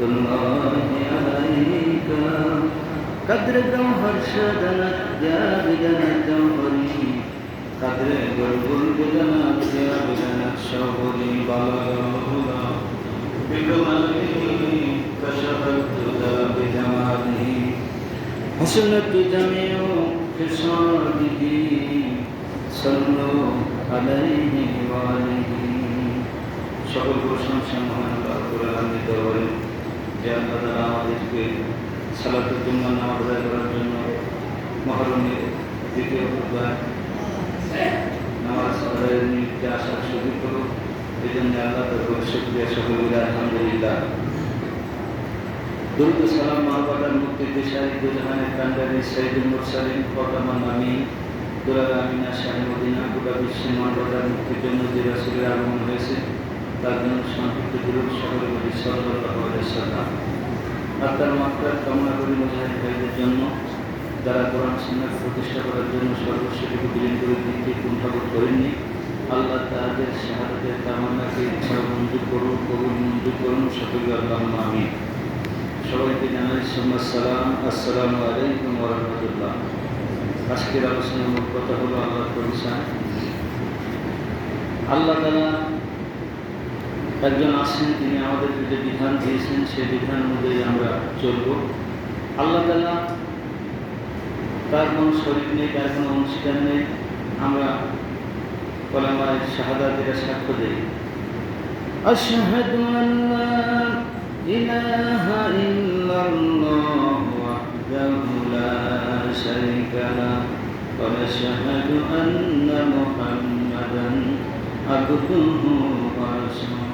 الله عليك قدر جوهر شدنت يا بدن الجوهري قدر بلبل بدنت يا بدن الشوهري بلغ بكماله كشف الهدى بجماله حسنت جميع خصاله صلوا عليه وآله সকল প্রশংসা মহান আল্লাহ রাব্বুল আলামিনের দরবারে যে আল্লাহ তাআলা আমাদেরকে সালাতুল জুমা নামাজ আদায় করার জন্য মহরমের দ্বিতীয় খুতবায় নামাজ আদায়ের নিমিত্তে আসার সুযোগ হলো। এই জন্য আল্লাহ তাআলার শুকরিয়া সকলে আলহামদুলিল্লাহ। দরুদ সালাম মাহবাদার মুক্তি দিশারি দুজাহানের কান্ডারি সাইয়্যিদুল মুরসালিন খতামান আমিন দুলাল আমিনা শাহে মদিনা গোটা বিশ্বের মানবতার মুক্তির জন্য যে রাসূলের আগমন হয়েছে তার জন্য সংক্ষিপ্ত দরুদ সকলে বলি সাল্লাল্লাহু আলাইহি ওয়াসাল্লাম। আর তার মাত্রার কামনা করি মুজাহিদ ভাইদের জন্য যারা কোরআন সুন্নাহ প্রতিষ্ঠা করার জন্য সর্বস্বটুকু বিলীন করে দিতে কুণ্ঠাবোধ করেননি। আল্লাহ তাদের শাহাদাতের তামান্নাকে ইচ্ছা মঞ্জুর করুন, কবুল মঞ্জুর করুন, সকলে আল্লাহুম্মা আমিন। সবাইকে জানাই সালাম, আসসালামু আলাইকুম ওয়া রাহমাতুল্লাহ। আজকের আলোচনার মূল কথা হলো আল্লাহর পরিচয়। আল্লাহ তাআলা একজন আছেন, তিনি আমাদেরকে যে বিধান দিয়েছেন সেই বিধান অনুযায়ী আমরা চলব। আল্লাহ তাআলা তার কোনো শরীক নেই, তার কোনো অংশীদার নেই। আমরা কলেমায়ে শাহাদাত এটা সাক্ষ্য দেই। আশহাদু আল্লা ইলাহা ইল্লাল্লাহ ওয়াহদাহু লা শারীকা লাহু ওয়া আশহাদু আন্না মুহাম্মাদান আবদুহু ওয়া রাসূলুহু।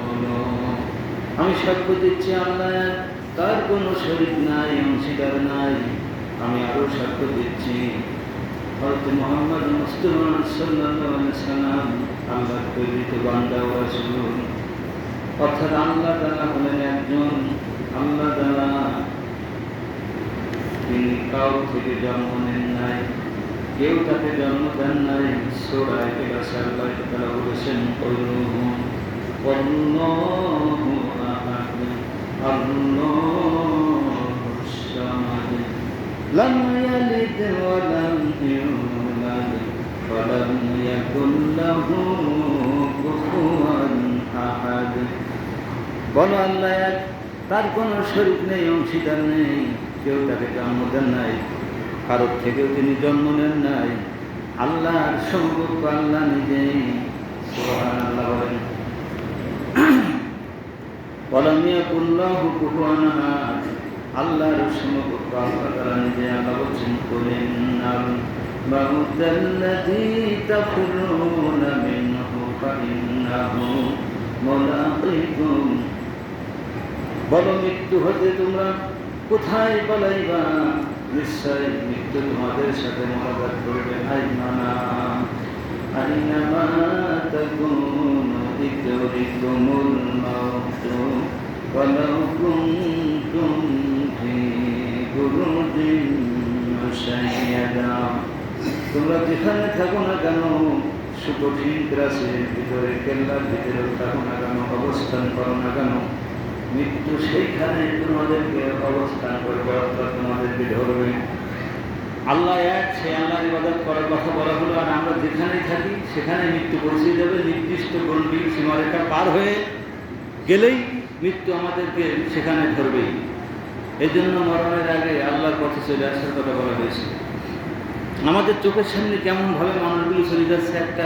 আমি সাক্ষ্য দিচ্ছি আল্লাহ তার কোনো শরীক নাই, অংশীদার নাই। আমি আরও সাক্ষ্য দিচ্ছি হযরত মুহাম্মদ মুস্তাফা সাল্লাল্লাহু আলাইহি ওয়াসাল্লাম আল্লাহর প্রেরিত বান্দা ও রাসূল। অর্থাৎ আল্লাহ তাআলা হলেন একজন। আল্লাহ তাআলা তিনি কারো থেকে জন্ম নেন নাই, কেউ তাকে জন্ম দেন নাই। সূরা ইখলাস আল্লাহ তাআলা বলেছেন আল্লাহু আহাদ আল্লাহুস সামাদ লাম ইয়ালিদ ওয়া লাম ইউলাদ ওয়া লাম ইয়াকুল লাহু কুফুয়ান আহাদ। বলো আল্লাহ এক, তার কোনো শরীক নেই, অংশীদার নেই, কেউ তাকে জন্ম দেন নাই, কারোর থেকেও তিনি জন্ম নেন নাই। আল্লাহর সমকক্ষ আল্লাহ নিজেই। সুবহানাল্লাহ বলেন। ওয়ালাম ইয়াকুল লাহু কুফুয়ান আহাদ। আল্লাহর সমকক্ষ আল্লাহ তাআলা নিজে। আল্লাহ বলছেন কুলিন নাল মাউতাল্লাযী তাফিরুনা মিনহু ফাইন্নাহু মুলাকিকুম। বলো মৃত্যু হতে তোমরা কোথায় পালাইবা, নিশ্চয় মৃত্যু তোমাদের সাথে মোলাকাত করবে। আইনামা তাকুনু ইদরিকুমুল মাউত ওয়ালাউ কুনতুম ফি বুরুজিন মুশাইয়াদা। তোমরা যেখানে থাকো না কেন, সুকঠিন গ্রাসের ভিতরে, কেল্লার ভিতরে থাকো না কেন, অবস্থান করো না কেন, মৃত্যু সেইখানে তোমাদেরকে অবস্থান করবে, অর্থাৎ তোমাদেরকে ধরবে। আল্লাহ এক, সেই আল্লাহর ইবাদত করার কথা বলা হলো। আর আমরা যেখানেই থাকি সেখানে মৃত্যু পৌঁছে যাবে। নির্দিষ্ট গণ্ডি সীমারেখা পার হয়ে গেলেই মৃত্যু আমাদেরকে সেখানে ধরবেই। এই জন্য মরণের আগে আল্লাহর পথে চলে আসার কথা বলা হয়েছে। আমাদের চোখের সামনে কেমনভাবে মানুষগুলো চলে যাচ্ছে একটা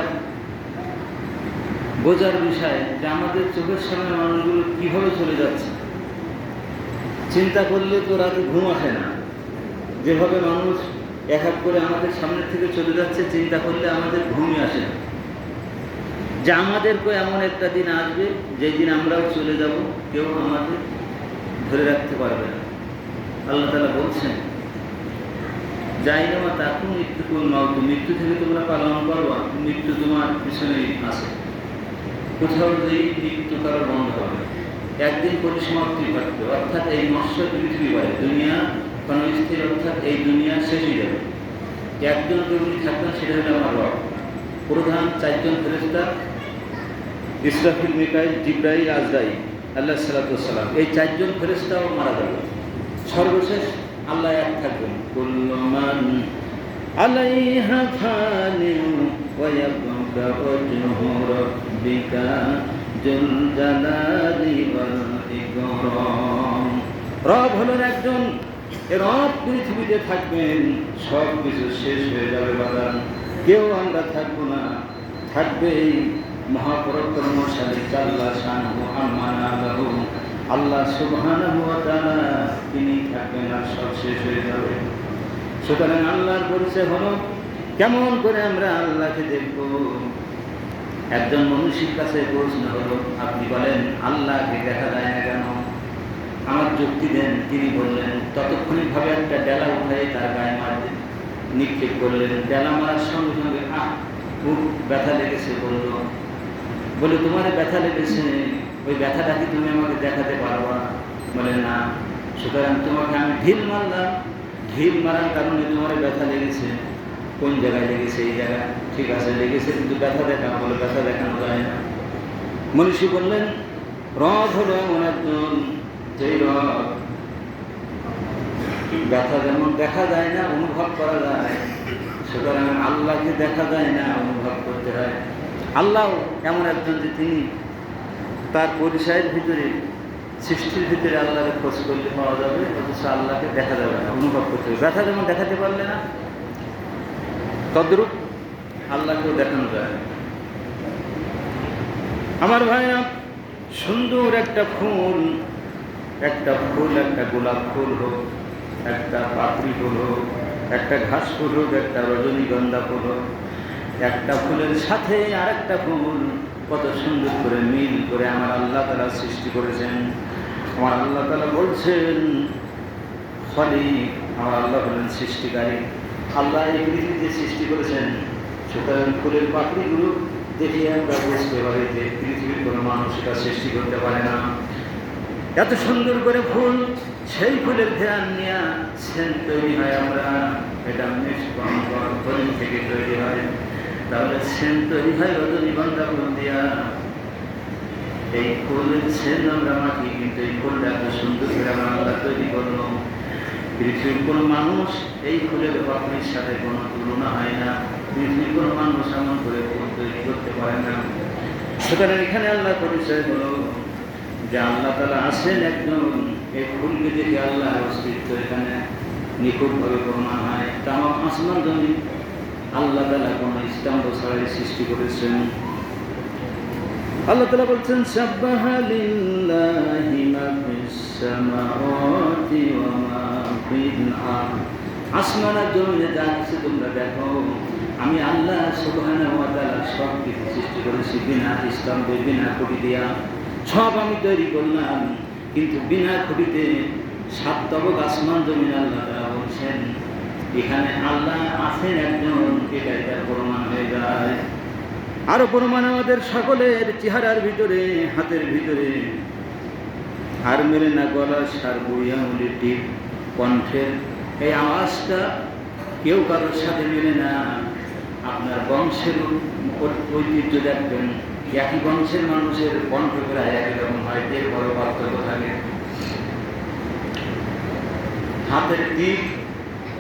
বোঝার বিষয়, যে আমাদের চোখের সামনে মানুষগুলো কীভাবে চলে যাচ্ছে। চিন্তা করলে তো রাতে ঘুম আসে না। যেভাবে মানুষ এক এক করে আমাদের সামনের থেকে চলে যাচ্ছে, চিন্তা করলে আমাদের ঘুমই আসে না। যে আমাদেরকে এমন একটা দিন আসবে যেই দিন আমরাও চলে যাব, কেউ আমাদের ধরে রাখতে পারবে না। আল্লাহ তাআলা বলছেন যাইনামা তাকুন মৃত্যুকুল মাউত। মৃত্যু থেকে তোমরা পালন করবা, মৃত্যু তোমার পিছনেই আছে। কোথাও যেই মৃত্যু কারো বন্ধ হবে, একদিন পরিসমাপ্তি ঘটবে। অর্থাৎ এই নশ্বর পৃথিবী বলে দুনিয়া ক্ষণস্থির, অর্থাৎ এই দুনিয়া শেষ হয়ে যাবে। একজন কর্মী থাকবেন, সেটা হলো আমার রব। প্রধান চারজন ফেরেশতা ইসরাফিল, মিকাইল, জিবরাইল, আজরাইল, আলাইহিস সালাতু ওয়াস সালাম, এই চারজন ফেরেশতাও মারা যাবে। সর্বশেষ আল্লাহ এক থাকবেন, কুল্লু মান আলাইহা ফানিউ ওয়া ইয়াবকা ওয়াজহু রাব্বিকা যুল জালালি ওয়াল ইকরাম। রব হলেন একজন, এ রব পৃথিবীতে থাকবেন, সব কিছু শেষ হয়ে যাবে বাদান, কেউ আমরা থাকবো না, থাকবে এই মহাপরাক্রমশালী আল্লাহ শানহু আম্মা নাহু, আল্লাহ সুবহানাহু ওয়া তাআলা, তিনি থাকবেন আর সব শেষ হয়ে যাবে। সুতরাং আল্লাহর পরিচয় হলো, কেমন করে আমরা আল্লাহকে দেখব? একজন মনীষীর কাছে প্রশ্ন হলো, আপনি বলেন আল্লাহকে দেখা যায় না কেন? আমার যুক্তি দেন। তিনি বললেন, ততক্ষণিকভাবে একটা ডেলা উঠাই তার গায়ে মারলেন, নিক্ষেপ করলেন। ডেলা মারার সঙ্গে সঙ্গে খুব ব্যথা লেগেছে। বলে তোমার ব্যথা লেগেছে, ওই ব্যথাটা কি তুমি আমাকে দেখাতে পারবা? বলে না। সুতরাং তোমাকে আমি ঢিল মারলাম, ঢিল মারার কারণে তোমার ব্যথা লেগেছে। কোন জায়গায় লেগেছে? এই জায়গায়। ঠিক আছে, লেগেছে, কিন্তু ব্যথা দেখা। বলে ব্যথা দেখানো যায় না। মনীষী বললেন, রব হলো এমন একজন, যেই রব ব্যথা যেমন দেখা যায় না, অনুভব করা যায়, সুতরাং আল্লাহকে দেখা যায় না, অনুভব করতে হয়। আল্লাহ এমন একজন যে তিনি তার পরিচয়ের ভিতরে, সৃষ্টির ভিতরে আল্লাহকে খোঁজ করলে পাওয়া যাবে, অথচ আল্লাহকে দেখা যাবে না, অনুভব করতে হবে। ব্যথা যেমন দেখাতে পারলে না, তদ্রূপ আল্লাহকেও দেখানো যায়। আমার ভাইরা, সুন্দর একটা ফুল, একটা গোলাপ ফুল হোক, একটা পাপড়ি ফুল হোক, একটা ঘাস ফুল হোক, একটা রজনীগন্ধা ফুল হোক, একটা ফুলের সাথে আরেকটা ফুল কত সুন্দর করে মিল করে আমার আল্লাহ তাআলা সৃষ্টি করেছেন। আমার আল্লাহ তাআলা বলছেন, খালিক, আমার আল্লাহ হলেন সৃষ্টিকারী। আল্লাহ এই পৃথিবীতে সৃষ্টি করেছেন। সুতরাং ফুলের পাপড়িগুলো দেখে আমরা বুঝতে পারি যে পৃথিবীর কোনো মানুষ এটা সৃষ্টি করতে পারে না। এত সুন্দর করে ফুল, সেই ফুলের ধ্যান নিয়ে সেন্ট তৈরি হয়। আমরা এটা হরিণ থেকে তৈরি হয়, তাহলে সেন্ট তৈরি হয় রজনীগন্ধা ফুল দিয়া। এই ফুলের সেন্ট আমরা মাখি, কিন্তু এই ফুলটা এত সুন্দর করে আমরা আল্লাহ তৈরি করলো। পৃথিবীর কোনো মানুষ এই ফুলের পাপড়ির সাথে কোনো তুলনা হয় না। পৃথিবীর কোনো মানুষ এমন করে ফুল তৈরি করতে পারে না। সুতরাং এখানে আল্লাহ পরিচয় হলো যে আল্লাহ তাআলা আছেন একজন। এই ফুলকে দেখে আল্লাহর অস্তিত্ব এখানে নিখুঁতভাবে প্রমাণ হয়। তামাম আসমান জমিন আল্লাহ তাআলা কোনো স্তম্ভ ছাড়াই সৃষ্টি করেছেন। আল্লাহ তাআলা বলছেন, সাব্বাহা লিল্লাহি মা ফিস সামাওয়াতি ওয়া মা ফিল আরদ। আসমান আর জমিনে যা কিছু তোমরা দেখো, আমি আল্লাহ সুবহানাহু ওয়া তাআলা সব কিছু সৃষ্টি করেছি বিনা স্তম্ভে, বিনা খুঁটি দিয়া। সব আমি তৈরি করলাম, কিন্তু বিনা খুঁটিতে। 7 তবক আসমান জমিন আল্লাহ তাআলা বলছেন এখানে আল্লাহ আছেন একজন, এটাই তার প্রমাণ হয়ে যায়। আরো প্রমাণ আমাদের সকলের চেহারার ভিতরে, হাতের ভিতরে। আর মেলে না গলার সার, বুড়িয়া আঙুলের টিপ, কণ্ঠের এই আওয়াজটা কেউ কারোর সাথে মেলে না। আপনার বংশের ঐতিহ্য দেখবেন, একই বংশের মানুষের কণ্ঠ প্রায় একই রকম হয়, এর বড় পার্থক্য থাকে। হাতের টিপ,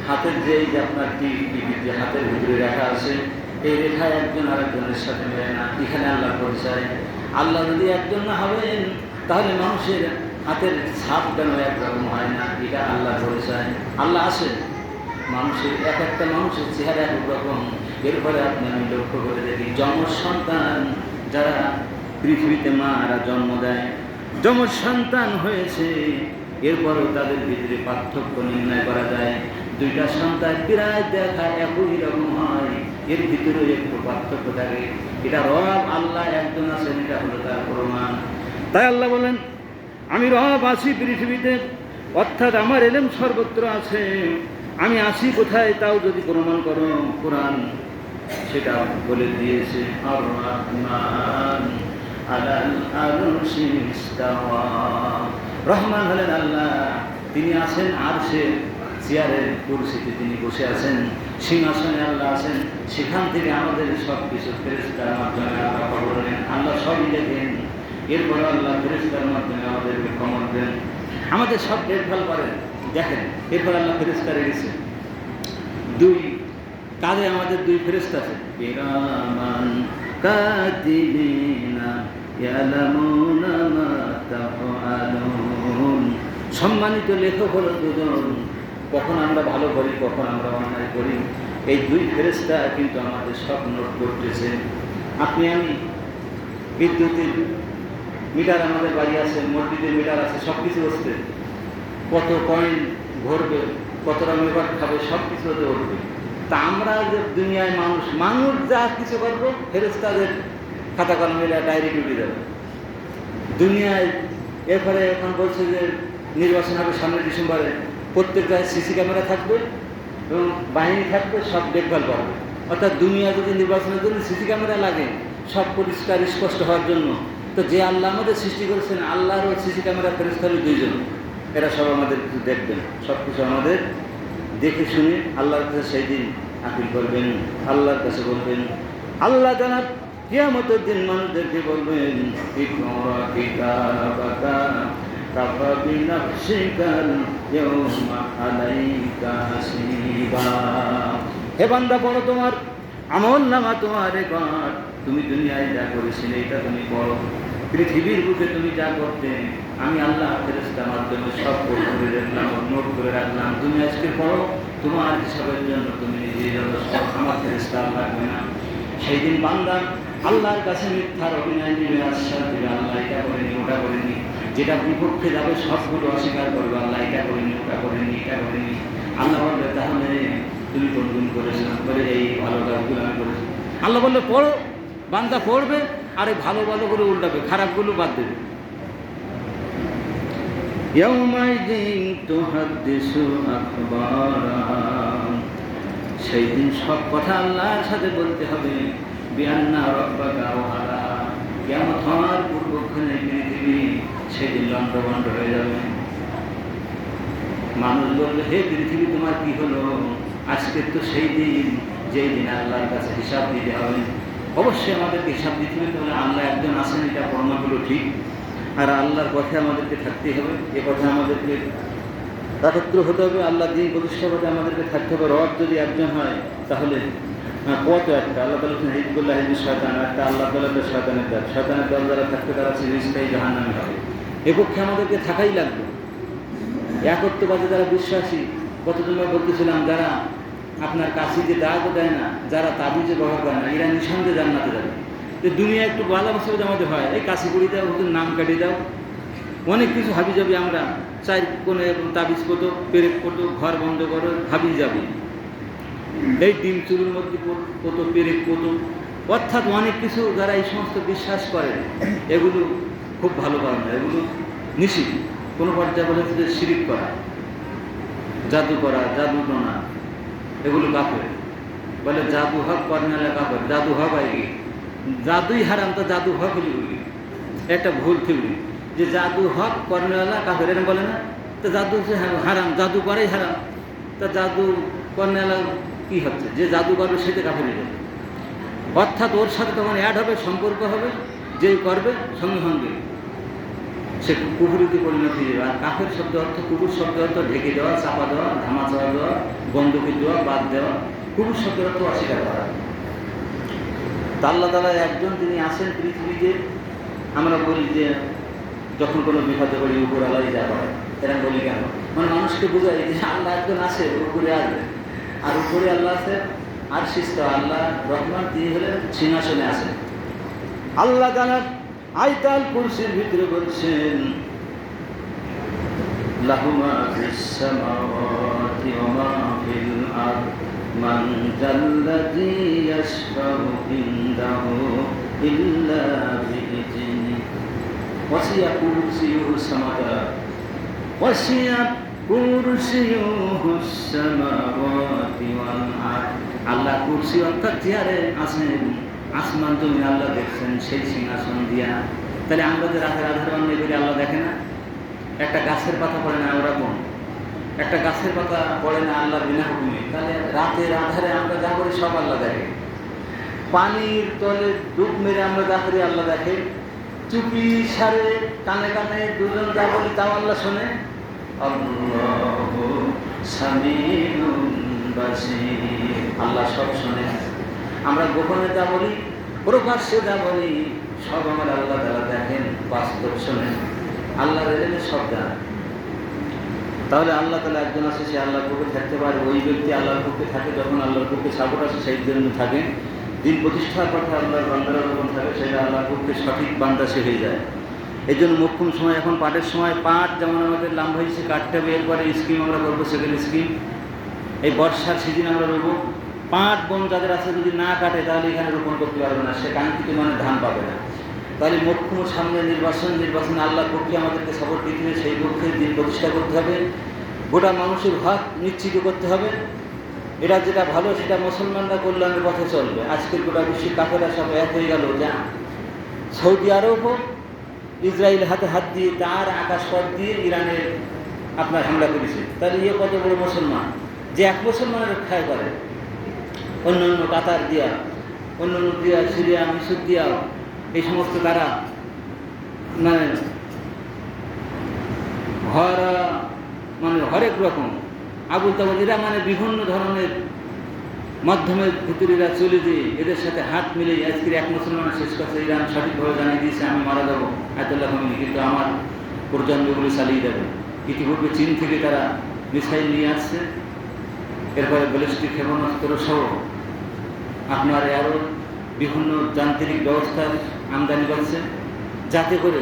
হাতের যে আপনার টিপ, যে হাতের ভিতরে রেখা আছে, এই রেখা একজন আরেকজনের সাথে মেলে না। এখানে আল্লাহ পরিচয়। আল্লাহ যদি একজন না হবেন, তাহলে মানুষের হাতের ছাপ কেন একরকম হয় না? এটা আল্লাহ পরিচয়। আল্লাহ আছেন, মানুষের এক একটা মানুষের চেহারা এক রকম। এরপরে আপনি আমি লক্ষ্য করে দেখি, যমজ সন্তান যারা পৃথিবীতে মারা জন্ম দেয়, যমজ সন্তান হয়েছে, এরপরেও তাদের ভিতরে পার্থক্য নির্ণয় করা যায়। দুইটা সন্তান প্রায় দেখা একই রকম হয়, এর ভিতরে একটু পার্থক্য থাকে। এটা রব আল্লাহ একজন আছেন, এটা হলো তার প্রমাণ। তাই আল্লাহ বলেন, আমি রব আছি পৃথিবীতে, অর্থাৎ আমার ইলম সর্বত্র আছে। আমি আছি কোথায় তাও যদি প্রমাণ করো, কোরআন সেটা বলে দিয়েছে। আর রহমান আলাল আরশি ইস্তাওয়া। রহমান হলেন আল্লাহ, তিনি আছেন আরশে, চেয়ারের কুরসিতে তিনি বসে আছেন, সিংহাসনে আল্লাহ আছেন। সেখান থেকে আমাদের সব কিছু ফেরেশতার মাধ্যমে আল্লাহ খবর নেন। আল্লাহ সবই দেখেন, এরপরে আল্লাহ ফেরেশতার মাধ্যমে আমাদেরকে ক্ষমা দেন, আমাদের সব দেখভাল করেন। দেখেন এরপর আল্লাহ ফেরেশতা রেখেছে দুই কাজে, আমাদের দুই ফেরেশতা আছে, কিরামান কাতিবিনা ইয়ালামুনা মা তাফআলুন। সম্মানিত লেখক হলো দুজন, কখন আমরা ভালো করি কখন আমরা অন্যায় করি, এই দুই ফেরেশতা কিন্তু আমাদের সব নোট করতেছে। আপনি আমি বিদ্যুতের মিটার আমাদের বাড়ি আছে, মসজিদের মিটার আছে, সব কিছু হচ্ছে, কত পয়েন্ট ভরবে, কতটা মেগাওয়াট খাবে, সব কিছু হতে উঠবে। তা আমরা যে দুনিয়ায় মানুষ যা কিছু করবো ফেরেশতাদের খাতা কলমে ডায়েরি ডিউটি দেবে দুনিয়ায়। এরপরে এখন বলছে যে নির্বাচন হবে সামনে ডিসেম্বরে, প্রত্যেক জায়গায় সিসি ক্যামেরা থাকবে এবং বাহিনী থাকবে, সব দেখভাল করবে। অর্থাৎ দুনিয়া যদি নির্বাচনের জন্য সিসি ক্যামেরা লাগে সব পরিষ্কার স্পষ্ট হওয়ার জন্য, তো যে আল্লাহ আমাদের সৃষ্টি করেছেন আল্লাহর ও সিসি ক্যামেরা ফেরেশতার দুইজন, এরা সব আমাদের কিছু দেখবেন, সব কিছু আমাদের দেখে শুনে আল্লাহর কাছে সেই দিন আপিল করবেন, আল্লাহর কাছে বলবেন। আল্লাহ জানার কিয়ামতের দিন মানুষদেরকে বলবেন, ইকরা কিতাবাকা কাফা বিনাফসিকাল ইয়াওমা আলাইকা হাসিবা। হে বান্দা, পড়ো তোমার আমলনামা, তোমার রেকর্ড, তুমি দুনিয়ায় যা করেছিলে এটা তুমি পড়ো। পৃথিবীর বুকে তুমি যা করতে আমি আল্লাহ ফেরেশতার মাধ্যমে সব করে রাখলাম, নোট করে রাখলাম। তুমি আজকে পড়ো, তোমার হিসাবের জন্য তুমি নিজে সব, আমার ফেরেশতা লাগবে না। সেই দিন বান্দা আল্লাহর কাছে মিথ্যার অভিনয় দিবে, আশ্বাস দিবে, আল্লাহ এটা করেনি ওটা করেনি, যেটা বিপক্ষে যাবে সবগুলো অস্বীকার করবে, আল্লাহ এটা করেনি ওটা করেনি এটা করেনি। আল্লাহ বলবে তাহলে তুমি কোনদিন করেছিলাম করে এই ভালো কাজগুলো আমি করেছি। আল্লাহ বললে পড়ো, বান্দা পড়বে আর এই ভালো ভালো করে উল্টাবে, খারাপগুলো বাদ দেবে। ইয়াউমাইযিন তুহাদ্দিসু আখবারাহা, সেই দিন সব কথা আল্লাহর সাথে বলতে হবে। বিআন্না রাব্বাকা ওয়ালা, কিয়ামত হওয়ার পূর্বক্ষণে পৃথিবী সেদিন লণ্ডভণ্ড হয়ে যাবে। মানুষ বলবে, হে পৃথিবী তোমার কি হলো? আজকে তো সেই দিন যেই দিন আল্লাহর কাছে হিসাব দিতে হবে। অবশ্যই আমাদেরকে হিসাব দিতে হবে, তাহলে আল্লাহ একজন আছেন এটা প্রমাণ হলো ঠিক, আর আল্লাহর পথে আমাদেরকে থাকতেই হবে, এ পথে আমাদেরকে একত্র হতে হবে, আল্লাহ দিন প্রতিষ্ঠা করতে আমাদেরকে থাকতে হবে। রব যদি একজন হয় তাহলে পথ একটা, আল্লাহ তাআলা হিজবুল্লাহ হিজবুল শয়তান, একটা আল্লাহ তাআলা শয়তানের দল, শয়তানের দল যারা থাকতে তারা চিরস্থায়ী জাহান্নামী হবে। এ পক্ষে আমাদেরকে থাকাই লাগবে। একত্ববাদে যারা বিশ্বাসী, কতজন বলতেছিলাম, যারা আপনার কাশিতে দাগও দেয় না, যারা তাবিজে ব্যবহার করে না, এরা নিঃসন্দেহে জান্নাতে যাবে। যে দুনিয়া একটু ভালো অবস্থা আমাদের হয়, এই কাশি করি দাও, ওদের নাম কাটিয়ে দাও, অনেক কিছু হাবি যাবি আমরা চাই, কোনো তাবিজ কত পেরেক কত, ঘর বন্ধ করো হাবি যাবি, এই ডিম চুরির মধ্যে কত পেরেক কত, অর্থাৎ অনেক কিছু যারা এই সমস্ত বিশ্বাস করে এগুলো খুব ভালো কারণ, এগুলো নিষিদ্ধ। কোনো পর্যায়ে বলেছে যে শিরিক করা, জাদু করা, জাদু টানা, এগুলো কাফের। বলে জাদু হক কর্নালে কাফের, জাদু হক হয় কি? জাদুই হারাম, তো জাদু হক হলি বলি, একটা ভুল থিওরি যে জাদু হক কর্নেওয়ালা কাফের, এরকম বলে না? তো জাদু হচ্ছে হারাম, জাদু করাই হারাম, তা জাদু কর্নেওয়ালা কী হচ্ছে? যে জাদু করবে সেটা কাফের হয়ে যাবে। অর্থাৎ ওর সাথে তখন অ্যাড হবে, সম্পর্ক হবে, যেই করবে সঙ্গে সঙ্গে সে কুকুরিতে পরিণত হয়ে যাবে। আর কাফের শব্দ অর্থ, কুকুর শব্দ অর্থ ঢেকে দেওয়া, চাপা দেওয়া, ধামা চাপা দেওয়া, বন্ধকি দেওয়া, বাদ দেওয়া। কুকুর শব্দের অর্থ অস্বীকার করা। তা আল্লাহ তাআলা একজন তিনি আসেন পৃথিবীতে। আমরা বলি যে যখন কোনো বিপদে পড়ি উপর আল্লাহ যা করে, এরকম বলি কেন? মানে মানুষকে বোঝাই যে আল্লাহ একজন আছে, উপরে আসবে, আর উপরে আল্লাহ আছে, আর শিস্ত আল্লাহ রহমান, তিনি হলেন সিংহাসনে আছেন। আল্লাহ তাআলা আয়াতুল কুরসির ভিতরে বলছেন, লাহু মা ফিস সামাওয়াতি ওয়া মা ফিল আরদ মান জাল্লাযী ইয়াশফাউ ইনদাহু ইল্লা বিইذনিহি ওয়াসিয়া কুরসিয়ুহুস সামাওয়াতি ওয়াল আরদ। আল্লাহ কুরসি অর্থাৎ চেয়ারে আছেন, আসমান জমিন আল্লাহ দেখছেন সেই সিংহাসন দিয়া। তাহলে আমরা যে রাতের আধারে অন্যায় করি আল্লাহ দেখে না? একটা গাছের পাতা পড়ে না ওরকম, একটা গাছের পাতা পড়ে না আল্লাহর বিনা হুকুমে। তাহলে রাতের আধারে আমরা যা করি সব আল্লাহ দেখে। পানির তলে ডুব মেরে আমরা যা করি আল্লাহ দেখে। চুপি সারে কানে কানে দুজন যা বলি তাও আল্লাহ শোনে। আল্লাহু সামিউন বাসীর, আল্লাহ সব শোনে। আমরা গোপনে যা বলি, প্রকাশ্যে যা বলি, সব আমার আল্লাহ তাআলা দেখেন, বাস্তব শোনেন। আল্লাহর এলেমে সব জানেন। তাহলে আল্লাহ তাআলা একজন আছে, সে আল্লাহর পক্ষে থাকতে পারে। ওই ব্যক্তি আল্লাহর পক্ষে থাকে যখন আল্লাহর পক্ষে সাপোর্ট আসে, সেই জন্য থাকেন। দিন প্রতিষ্ঠার কথা আল্লাহর বান্দারা যখন থাকে, সেটা আল্লাহর পক্ষে সঠিক বান্দা সে হয়ে যায়। এই জন্য মোক্ষম সময়, এখন পাটের সময়, পাট যেমন আমাদের লাম্বা হয়েছে, কাটতে হবে, এরপরে স্কিম আমরা করবো, সেকেন্ড স্কিম। এই বর্ষার সিজন আমরা রোবো। পাট বন যাদের আছে যদি না কাটে, তাহলে এখানে রোপণ করতে পারবে না, সে কাঙ্ক্ষিত মানে ধান পাবে না। তাহলে মোক্ষম সামনে নির্বাচন আল্লাহর পক্ষে আমাদেরকে সাপোর্ট দিতে হবে। সেই পক্ষে দিন প্রতিষ্ঠা করতে হবে, গোটা মানুষের হক নিশ্চিত করতে হবে। এটা যেটা ভালো সেটা মুসলমানরা কল্যাণের পথে চলবে। আজকের গোটা বিশ্বের কাফেররা সব এক হয়ে গেল, যা সৌদি আরবও ইসরায়েল হাতে হাত দিয়ে তার আকাশপথ দিয়ে ইরানে আপনার হামলা করেছে। তাহলে ইয়ে কত বড় মুসলমান, যে এক মুসলমানের রক্ষায় করে। অন্য অন্য কাতার দিয়া, অন্য অন্য দিয়া, সিরিয়া, মিসর দিয়া, এই সমস্ত তারা মানে হরেক রকম আবুল তাবুল, এরা মানে বিভিন্ন ধরনের মাধ্যমের ভিতরেরা চলে যেয়ে এদের সাথে হাত মিলে আজকের এক মুসলমান শেষ করছে। ইরান সঠিকভাবে জানিয়ে দিয়েছে, আমি মারা যাবো আয়াতুল্লাহ খামেনি, কিন্তু আমার প্রজন্মগুলি চালিয়ে যাবে। ইতিপূর্বে চীন থেকে তারা মিসাইল নিয়ে আসছে, এরপরে ব্যালিস্টিক ক্ষেপণাস্ত্র সহ আপনার আরও বিভিন্ন যান্ত্রিক ব্যবস্থার আমদানি করছে, যাতে করে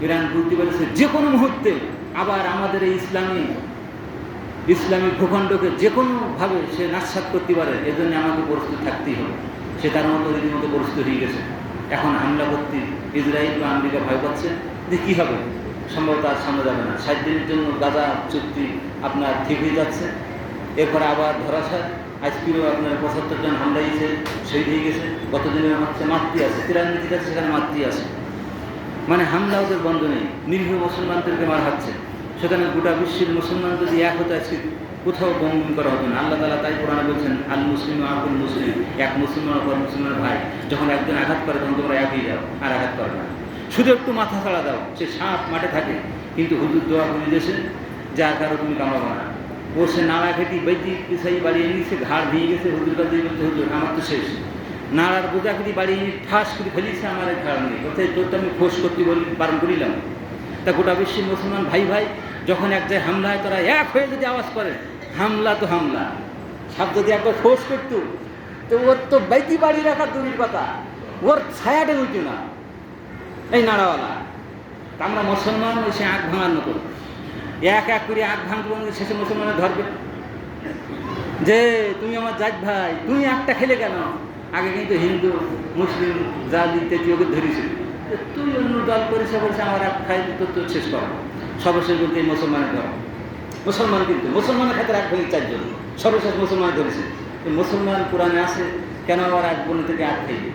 ইরান বুঝতে পেরেছে যে কোনো মুহূর্তে আবার আমাদের এই ইসলামী ভূখণ্ডকে যে কোনোভাবে সে নাশসাত করতে পারে। এজন্য আমাকে প্রস্তুত থাকতেই হবে। সে তার মতো রীতিমতো প্রস্তুত হয়ে গেছে। এখন হামলা করতে ইসরায়েল বা আমেরিকা ভয় পাচ্ছে যে কী হবে, সম্ভবত আর সামনে যাবে না। 60 দিনের জন্য গাজা চুক্তি আপনার ঠিক হয়ে যাচ্ছে, এরপরে আবার ধরাশায়। আজকেও আপনার 75 জন হামলা হয়েছে, শহীদ হয়ে গেছে। গতদিনের হচ্ছে মাতৃ আছে, 93 আছে, সেখানে মাতৃ আছে। মানে হামলা ওদের বন্ধ নেই, নিরীহ মুসলমানদেরকে মার খাচ্ছে। সেখানে গোটা বিশ্বের মুসলমান যদি এক হতো, আজকে কোথাও বমন করা হতো না। আল্লাহ তাআলা তাই কোরআনে বলছেন, আল মুসলিম আকুল মুসলিম, এক মুসলমান অপর মুসলমানের ভাই। যখন একজন আঘাত করে তখন তোমরা এক হয়ে যাও, আর আঘাত করে না। শুধু একটু মাথা ছাড়া দাও, সে সাপ মাঠে থাকে, কিন্তু হুজুর দোয়া করে দিয়েছে, যার কারো তুমি কামাবো না। ও সে নাড়া খেটি বৈদি পিছাই বাড়িয়ে নিয়েছে, ঘাড় ভেঙে গেছে, হুজুর কাছে বলছে, হুজুর আমার তো শেষ। নাড়ার বোঝা খেটি বাড়িয়ে নিয়ে ঠাস করে ফেলিছে, আমার ঘাড় নেই, কোথায় তোরটা আমি খোঁজ করতে বারণ করিলাম। তা গোটা বিশ্বের মুসলমান ভাই ভাই যখন এক জায়গায় হামলা হয়, তারা এক হয়ে যদি আওয়াজ করে, হামলা তো হামলা। সাপ যদি একবার ফোর্স করতো, তো ওর তো বাইতি বাড়ি রাখার দূরের কথা, ওর ছায়াটা উঠতো না এই নাড়াওয়ালা। আমরা মুসলমান ওই সে আঁক ভাঙার মতো এক এক করে আঁক ভাঙতে শেষে মুসলমানের ধরবে যে তুমি আমার জাত ভাই, তুমি একটা খেলে কেন? আগে কিন্তু হিন্দু মুসলিম যা দিতে ওকে ধরেছিল, তুই অন্য দল পরিচয় বলছে আমার এক খাই তো শেষ করা। সর্বশেষ বলতে এই মুসলমানের ধর্ম, মুসলমান কিন্তু মুসলমানের ক্ষেত্রে এক ভাঙি 4 জন, সর্বশেষ মুসলমান ধরেছে। মুসলমান কোরআনে আছে, কেন আমার এক বোন থেকে আগ খাইবে,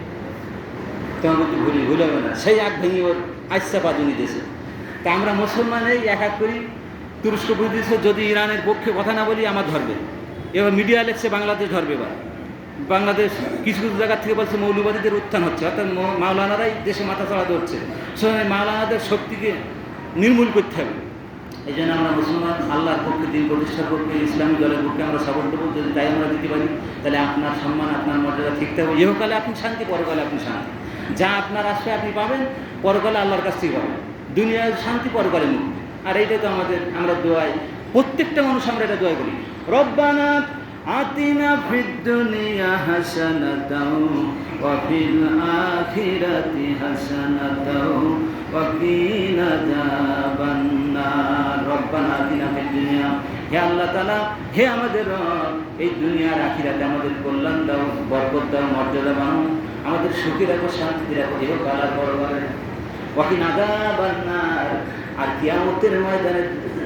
তোমার বলতে ভুল হবে না। সেই আগ ভেঙে ওর আইসা পাজুনি দিয়েছে। তা আমরা মুসলমানেই এক এক করি। তুরস্ক বুঝতেছে যদি ইরানের পক্ষে কথা না বলি আমার ধরবে। এবার মিডিয়া লেখছে বাংলাদেশ ধরবে। এবার বাংলাদেশ কিছু কিছু জায়গা থেকে বলছে মৌলবাদীদের উত্থান হচ্ছে, অর্থাৎ মাওলানারাই দেশে মাথা চড়া ধরছে। সুতরাং মাওলানাদের শক্তিকে নির্মূল করতে হবে। এই জন্য আমরা মুসলমান আল্লাহর পক্ষে, দিন প্রতিষ্ঠার পক্ষে, ইসলামী দলের পক্ষে আমরা সাপোর্ট দেবো। যদি তাই আমরা দিতে পারি, তাহলে আপনার সম্মান, আপনার মর্যাদা ঠিক থাকবে। ইহকালে আপনি শান্তি, পরকালে আপনি শান্তি। যা আপনার আশ্রয় আপনি পাবেন, পরকালে আল্লাহর কাছ থেকে পাবেন। দুনিয়ার শান্তি, পরকালে মুক্তি। আর এইটাই তো আমরা দোয়াই, প্রত্যেকটা মানুষ আমরা এটা দোয়া করি, রব্বানা আতিনা ফিদ দুনিয়া হাসানাতাও ওয়া ফিল আখিরাতি হাসানাতাও ওয়া কিনা আযাবান নার। রব্বানা আতিনা ফিদ দুনিয়া, হে আল্লাহ তাআলা, হে আমাদের রব, এই দুনিয়ার আখিরাতে আমাদের কল্যাণ দাও, বরকত দাও, মর্যাদা বানাও, আমাদের সুখী রাখো, শান্তি রাখো, ইহকাল আর পরকালে। ওয়া কিনা আযাবান নার। আর কিয়ামতের ময়দানে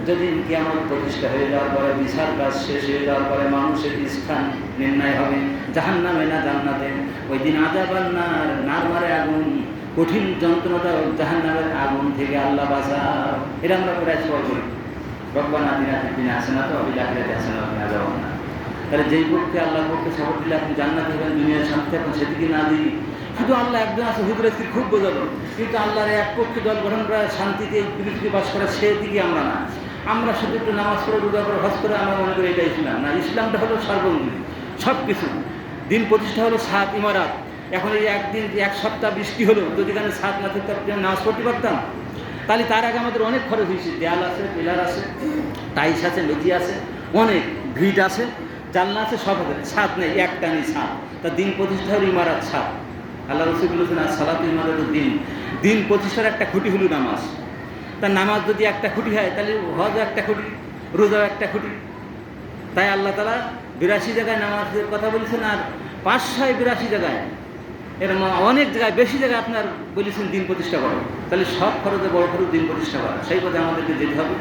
যেদিন কিয়ামত প্রতিষ্ঠা হয়ে যাওয়ার পরে, বিচার কাজ শেষ হয়ে যাওয়ার পরে মানুষের স্থান নির্ণয় হবে, জাহান্নামে না জান্নাতে। ওই দিন আযাবান নার, নার মারে আগুন, কঠিন যন্ত্রণাটা জাহান্নামের আগুন থেকে আল্লাহ বাঁচাও। এটা আমরা প্রায় সবাই করি, রব্বানা আতিনা ফিদ দুনিয়া হাসানাতাও ওয়া ফিল আখিরাতি হাসানাতাও ওয়া কিনা আযাবান নার। তাহলে যেই পক্ষে আল্লাহর পক্ষে সাপোর্ট দিলে আপনি জান্নাত হবেন, দুনিয়ার শান্তি থাকবেন, সেদিকে না দিই শুধু আল্লাহ একজন আছে হুজুর স্ত্রী খুব বোঝাবো, কিন্তু আল্লাহর এক পক্ষে দল গঠন করা, শান্তিতে পৃথিবীতে বাস করা, সেদিকে আমরা না। আমরা শুধু একটু নামাজ পড়ে, রোজা করে, হজ করে আমরা মনে করি এটা ইসলাম না। ইসলামটা হলো সর্বঙ্গীন, সব কিছু। দিন প্রতিষ্ঠা হলো 7 ইমারত। এখন এই একদিন, এক সপ্তাহ বৃষ্টি হলো, যদি এখানে 7 না থাকতে আপনি নামাজ পড়তে পারতাম? তাহলে তার আগে আমাদের অনেক খরচ হয়েছে, দেয়াল আছে, পিলার আছে, টাইস আছে, মেজি আছে, অনেক ভিট আছে, জানলা আছে, সব আছে। 7 নেই, একটা নেই 7। তা দিন প্রতিষ্ঠা হলো ইমারত 7। আল্লাহ রসুল বলেছেন আর সালাতু ইমারতুদ দিন, দিন প্রতিষ্ঠার একটা খুঁটি হলো নামাজ। তা নামাজ যদি একটা খুঁটি হয়, তাহলে হজও একটা খুঁটি, রোজাও একটা খুঁটি। তাই আল্লাহ তাআলা 82 জায়গায় নামাজের কথা বলেছেন, আর 582 জায়গায়, এরকম অনেক জায়গায়, বেশি জায়গায় আপনার বলেছেন দিন প্রতিষ্ঠা করো। তাহলে সব খরচে বড় খরচ দিন প্রতিষ্ঠা করা, সেই পথে আমাদেরকে যেতে হবে।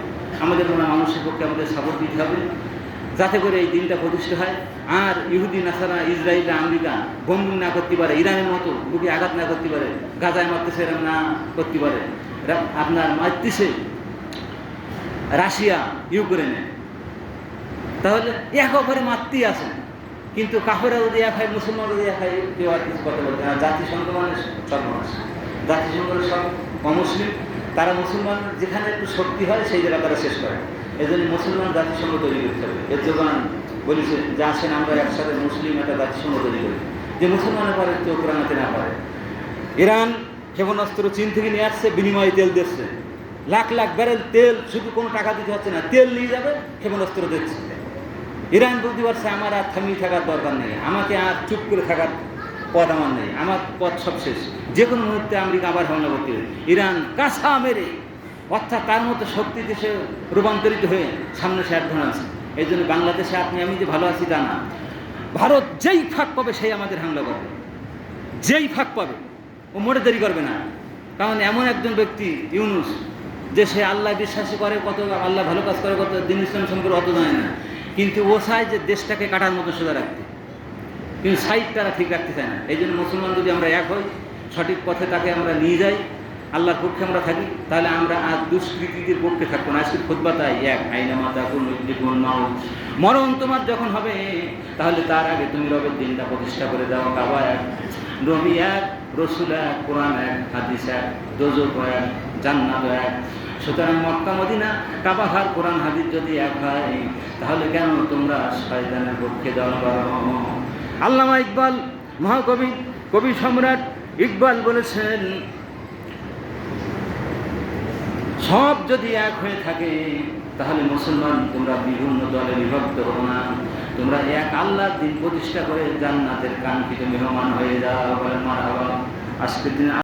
আমাদের কোনো মানুষের পক্ষে আমাদের সাপোর্ট দিতে হবে, যাতে করে এই দিনটা প্রতিষ্ঠা হয়। আর ইহুদি, নাসারা, ইসরায়েল, আমেরিকা বোমা না করতে পারে, ইরানের মতো বুকে আঘাত না করতে পারে, গাজায় মারতেছে এরকম না করতে পারে, আপনার মারতেছে রাশিয়া ইউক্রেনে, তাহলে এক অপরে মারতেই আছে। কিন্তু কাফেরা যদি এক হয়, মুসলমান যদি এক হয়, কেউ আর কিছু কথা বলতে না। জাতিসংঘ মানে সব মানুষ, জাতিসংঘের সব অমুসলিম, তারা মুসলমান যেখানে একটু শক্তি হয় সেই জায়গা তারা শেষ করে। এই জন্য মুসলমান জাতিসংঘ তৈরি করতে হবে। এর যোগান বলেছে যে আসেন আমরা একসাথে মুসলিম একটা জাতিসংঘ তৈরি করি, যে মুসলমানের পরে কেউ কোরআনাতে না পারে। ইরান ক্ষেপণাস্ত্র চীন থেকে নিয়ে আসছে, বিনিময়ে তেল দিচ্ছে, লাখ লাখ ব্যারেল তেল, শুধু কোনো টাকা দিতে হচ্ছে না, তেল নিয়ে যাবে, ক্ষেপণাস্ত্র দিচ্ছে। ইরান বুঝতে পারছে আমার আর থামিয়ে থাকার দরকার নেই, আমাকে আর চুপ করে থাকার পথ আমার নেই, আমার পথ সব শেষ, যে কোনো মুহূর্তে আমেরিকা আবার হামলা করতে হবে। ইরান কাঁচা মেরে, অর্থাৎ তার মতো শক্তি দেশে রূপান্তরিত হয়ে সামনে সে অ্যাডভান্স। এই জন্য বাংলাদেশে আপনি আমি যে ভালো আছি তা না, ভারত যেই ফাঁক পাবে সেই আমাদের হামলা করবে, যেই ফাঁক পাবে ও মোটে দেরি করবে না। কারণ এমন একজন ব্যক্তি ইউনূস, যে সে আল্লাহ বিশ্বাসী করে, কত আল্লাহ ভালো কাজ করে, কত দিন ইসলাম সম্পর্কে অত জানে না, কিন্তু ও চায় যে দেশটাকে কাটার মতো সোজা রাখতে, কিন্তু সাইড তারা ঠিক রাখতে চায় না। এই জন্য মুসলমান যদি আমরা এক হই, সঠিক পথে তাকে আমরা নিয়ে যাই, আল্লাহর পক্ষে আমরা থাকি, তাহলে আমরা আর দুষ্কৃতিদের পক্ষে থাকবো না। আজকের খুতবা তাই, এক আইনা মাতা কোন মাউত, মরণ তোমার যখন হবে, তাহলে তার আগে তুমি রবের দিনটা প্রতিষ্ঠা করে দাও। কাবা এক, নবী এক, রসুল এক, কোরআন এক, হাদিস এক, দোজখ এক, জান্নাত এক। সুতরাং মক্কা মদিনা, কাবা ঘর, কোরআন হাদিস যদি এক হয়, তাহলে কেন তোমরা শয়তানের পক্ষে দল করো? আল্লামা ইকবাল, মহাকবি, কবি সম্রাট ইকবাল বলেছেন, সব যদি এক হয়ে থাকে, তাহলে মুসলমান তোমরা বিভিন্ন দলে বিভক্ত হো না, তোমরা এক আল্লাহর দিন প্রতিষ্ঠা করে জান্নাতের কাঙ্ক্ষিত মেহমান হয়ে যাও। বলেন মারহাবা। আজকের দিনে